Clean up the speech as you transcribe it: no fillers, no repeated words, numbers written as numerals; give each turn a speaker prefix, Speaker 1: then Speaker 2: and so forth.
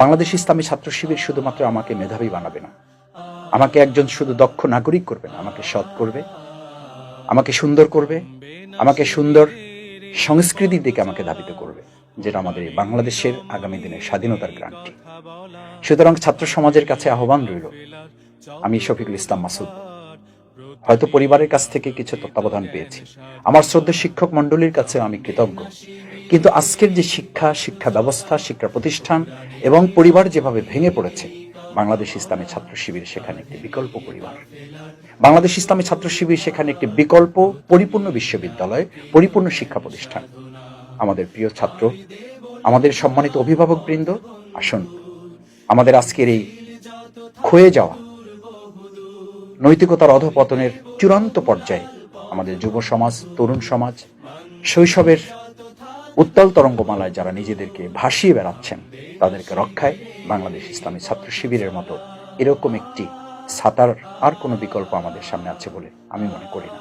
Speaker 1: বাংলাদেশ ইসলামী ছাত্র শিবির শুধুমাত্র আমাকে মেধাবী বানাবে না, আমাকে একজন শুধু দক্ষ নাগরিক করবে না, আমাকে সৎ করবে, আমাকে সুন্দর করবে, আমাকে সুন্দর সংস্কৃতির দিকে আমাকে ধাবিত করবে, যেটা আমাদের এই বাংলাদেশের আগামী দিনের স্বাধীনতার গ্রান্টি। সুতরাং ছাত্র সমাজের কাছে আহ্বান রইল, আমি শফিকুল ইসলাম মাসুদ হয়তো পরিবারের কাছ থেকে কিছু তত্ত্বাবধান পেয়েছি, আমার শ্রদ্ধেয় শিক্ষক মণ্ডলীর কাছে আমি কৃতজ্ঞ, কিন্তু আজকের যে শিক্ষা ব্যবস্থা, শিক্ষা প্রতিষ্ঠান এবং পরিবার যেভাবে ভেঙে পড়েছে, বাংলাদেশ ইসলামী ছাত্র শিবির সেখানে একটি বিকল্প পরিবার, বাংলাদেশ ইসলামী ছাত্র শিবির সেখানে একটি বিকল্প পরিপূর্ণ বিশ্ববিদ্যালয়, পরিপূর্ণ শিক্ষা প্রতিষ্ঠান। আমাদের প্রিয় ছাত্র, আমাদের সম্মানিত অভিভাবকবৃন্দ, আসুন আমাদের আজকের এই ক্ষয়ে যাওয়া নৈতিকতার অধঃপতনের চূড়ান্ত পর্যায়ে আমাদের যুব সমাজ, তরুণ সমাজ, শৈশবের উত্তাল তরঙ্গমালায় যারা নিজেদেরকে ভাসিয়ে বেড়াচ্ছেন, তাদেরকে রক্ষায় বাংলাদেশ ইসলামী ছাত্র শিবিরের মতো এরকম একটি ছাতার আর কোনো বিকল্প আমাদের সামনে আছে বলে আমি মনে করি না।